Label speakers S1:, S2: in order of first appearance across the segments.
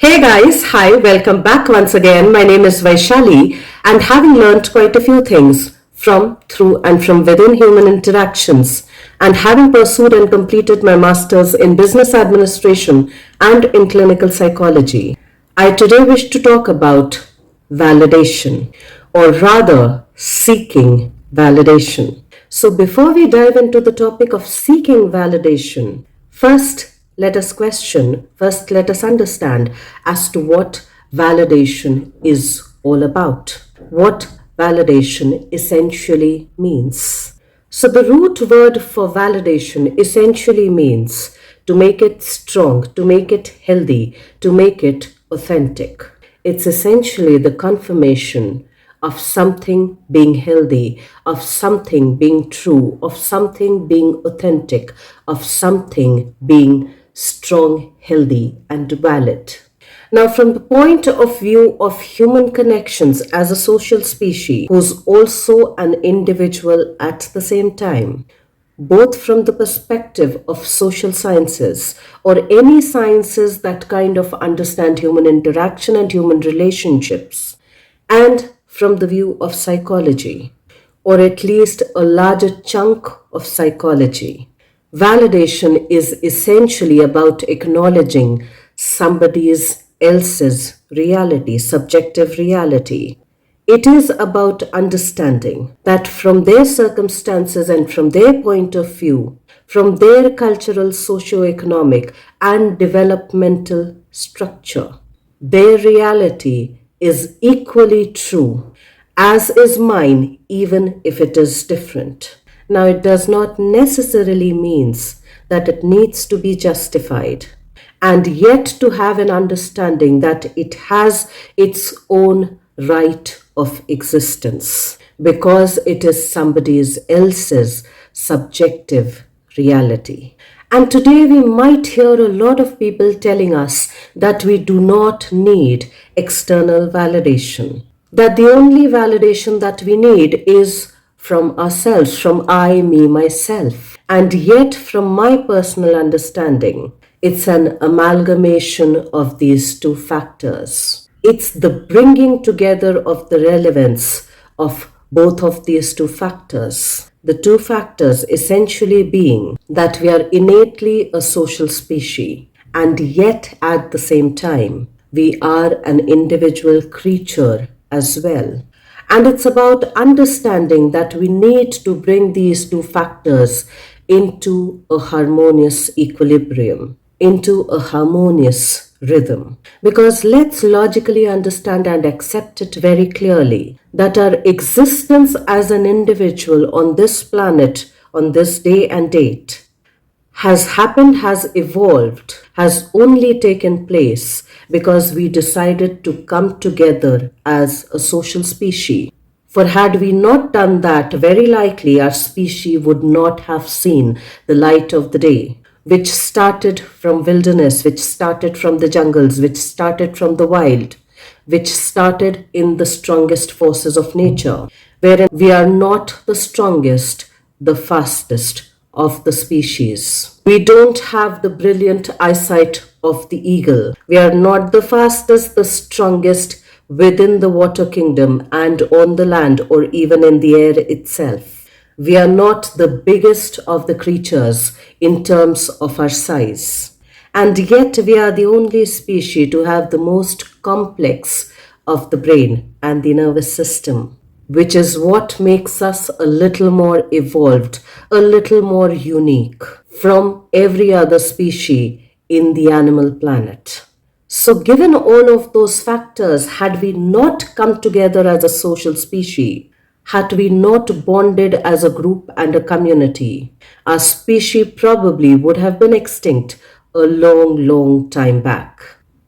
S1: Hey guys, hi, welcome back once again. My name is Vaishali, and having learned quite a few things from, through, and from within human interactions, and having pursued and completed my master's in business administration and in clinical psychology, I today wish to talk about validation, or rather, seeking validation. So, before we dive into the topic of seeking validation, first let us understand as to what validation is all about. What validation essentially means. So the root word for validation essentially means to make it strong, to make it healthy, to make it authentic. It's essentially the confirmation of something being healthy, of something being true, of something being authentic, of something being strong, healthy, and valid. Now, from the point of view of human connections as a social species who's also an individual at the same time, both from the perspective of social sciences or any sciences that kind of understand human interaction and human relationships, and from the view of psychology, or at least a larger chunk of psychology. Validation is essentially about acknowledging somebody else's reality, subjective reality. It is about understanding that from their circumstances and from their point of view, from their cultural, socio-economic, and developmental structure, their reality is equally true, as is mine, even if it is different. Now, it does not necessarily means that it needs to be justified, and yet to have an understanding that it has its own right of existence because it is somebody else's subjective reality. And today we might hear a lot of people telling us that we do not need external validation, that the only validation that we need is from ourselves, from I, me, myself. And yet, from my personal understanding, it's an amalgamation of these two factors. It's the bringing together of the relevance of both of these two factors. The two factors essentially being that we are innately a social species, and yet at the same time, we are an individual creature as well. And it's about understanding that we need to bring these two factors into a harmonious equilibrium, into a harmonious rhythm. Because let's logically understand and accept it very clearly that our existence as an individual on this planet, on this day and date, has happened, has evolved, has only taken place because we decided to come together as a social species. For had we not done that, very likely our species would not have seen the light of the day, which started from wilderness, which started from the jungles, which started from the wild, which started in the strongest forces of nature, wherein we are not the strongest, the fastest of the species. We don't have the brilliant eyesight of the eagle. We are not the fastest, the strongest within the water kingdom and on the land or even in the air itself. We are not the biggest of the creatures in terms of our size. And yet we are the only species to have the most complex of the brain and the nervous system, which is what makes us a little more evolved, a little more unique from every other species in the animal planet. So, given all of those factors, had we not come together as a social species, had we not bonded as a group and a community, our species probably would have been extinct a long, long time back.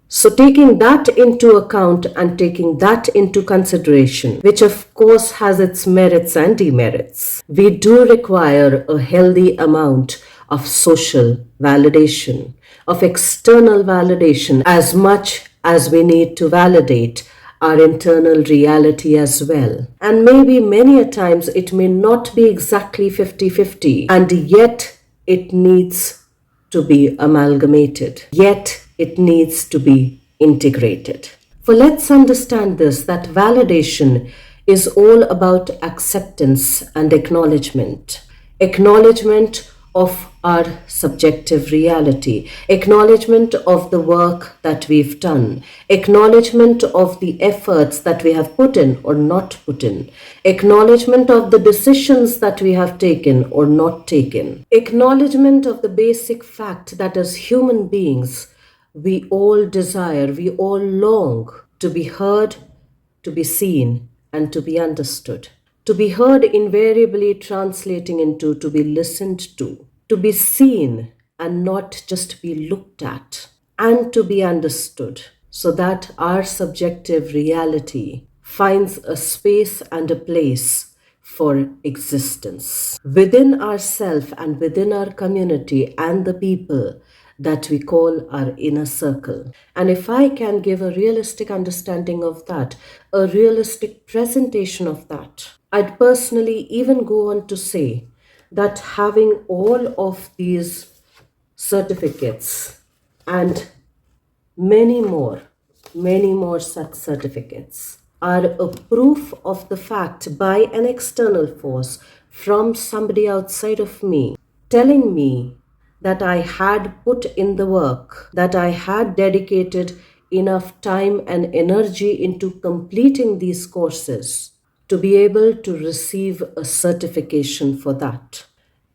S1: So, taking that into account and taking that into consideration, which of course has its merits and demerits, we do require a healthy amount of social validation, of external validation, as much as we need to validate our internal reality as well. And maybe many a times it may not be exactly 50-50, and yet it needs to be amalgamated. Yet it needs to be integrated. For let's understand this, that validation is all about acceptance and acknowledgement. Acknowledgement of our subjective reality, acknowledgement of the work that we've done, acknowledgement of the efforts that we have put in or not put in, acknowledgement of the decisions that we have taken or not taken, acknowledgement of the basic fact that as human beings, we all desire, we all long to be heard, to be seen, and to be understood. To be heard invariably translating into to be listened to be seen and not just be looked at, and to be understood so that our subjective reality finds a space and a place for existence within ourself and within our community and the people that we call our inner circle. And if I can give a realistic understanding of that, a realistic presentation of that, I'd personally even go on to say that having all of these certificates and many more such certificates are a proof of the fact by an external force from somebody outside of me telling me that I had put in the work, that I had dedicated enough time and energy into completing these courses to be able to receive a certification for that.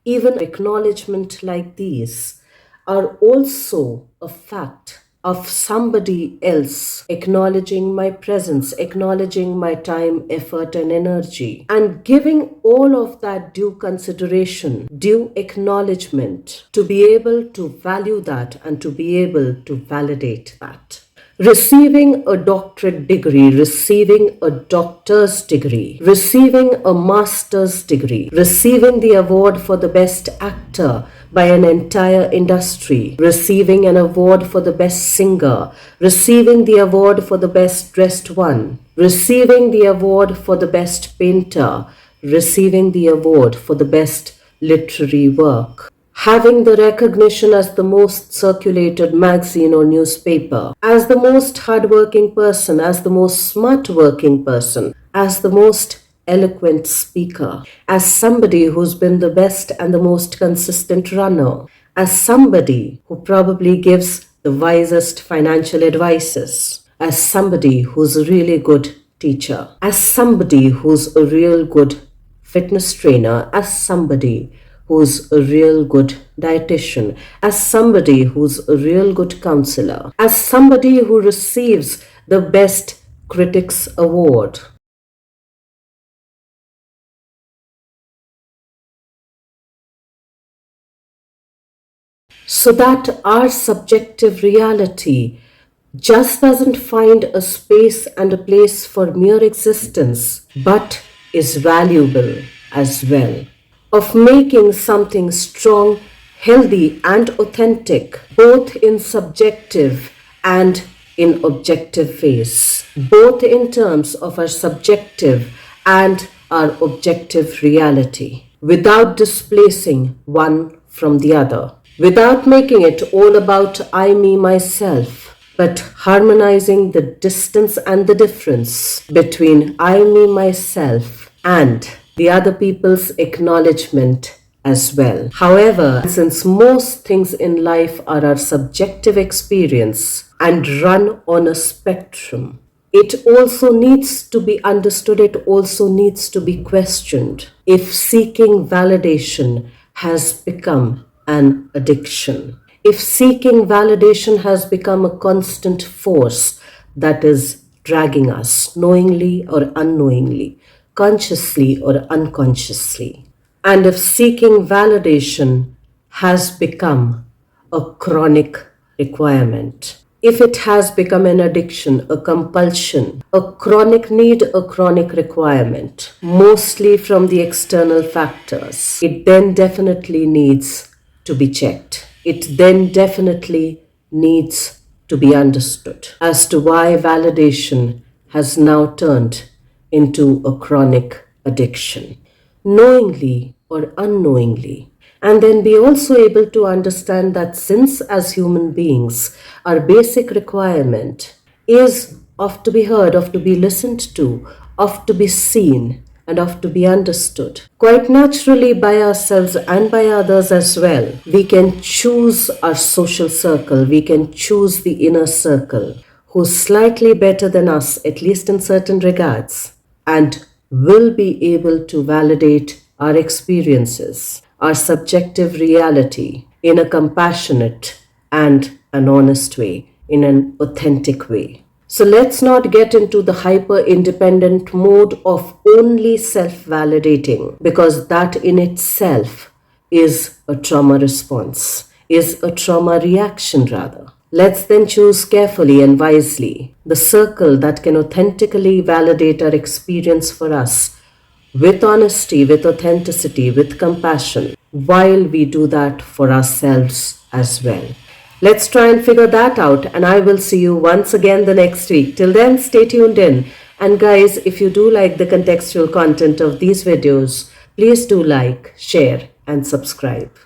S1: Even acknowledgement like these are also a fact of somebody else acknowledging my presence, acknowledging my time, effort, and energy, and giving all of that due consideration, due acknowledgement to be able to value that and to be able to validate that. Receiving a doctorate degree, receiving a doctor's degree, receiving a master's degree, receiving the award for the best actor by an entire industry, receiving an award for the best singer, receiving the award for the best dressed one, receiving the award for the best painter, receiving the award for the best literary work, having the recognition as the most circulated magazine or newspaper, as the most hardworking person, as the most smart working person, as the most eloquent speaker, as somebody who's been the best and the most consistent runner, as somebody who probably gives the wisest financial advices, as somebody who's a really good teacher, as somebody who's a real good fitness trainer, as somebody who's a real good dietitian, as somebody who's a real good counselor, as somebody who receives the best critics award. So that our subjective reality just doesn't find a space and a place for mere existence, but is valuable as well. Of making something strong, healthy, and authentic, both in subjective and in objective phase, both in terms of our subjective and our objective reality, without displacing one from the other, without making it all about I, me, myself, but harmonizing the distance and the difference between I, me, myself and the other people's acknowledgement as well. However, since most things in life are our subjective experience and run on a spectrum, it also needs to be understood, it also needs to be questioned if seeking validation has become an addiction. If seeking validation has become a constant force that is dragging us, knowingly or unknowingly, consciously or unconsciously. And if seeking validation has become a chronic requirement, if it has become an addiction, a compulsion, a chronic need, a chronic requirement, mostly from the external factors, it then definitely needs to be checked. It then definitely needs to be understood as to why validation has now turned into a chronic addiction, knowingly or unknowingly. And then be also able to understand that since as human beings, our basic requirement is of to be heard, of to be listened to, of to be seen, and of to be understood. Quite naturally, by ourselves and by others as well, we can choose our social circle, we can choose the inner circle, who's slightly better than us, at least in certain regards, and will be able to validate our experiences, our subjective reality in a compassionate and an honest way, in an authentic way. So let's not get into the hyper independent mode of only self validating, because that in itself is a trauma response, is a trauma reaction rather. Let's then choose carefully and wisely the circle that can authentically validate our experience for us with honesty, with authenticity, with compassion, while we do that for ourselves as well. Let's try and figure that out, and I will see you once again the next week. Till then, stay tuned in. And guys, if you do like the contextual content of these videos, please do like, share, and subscribe.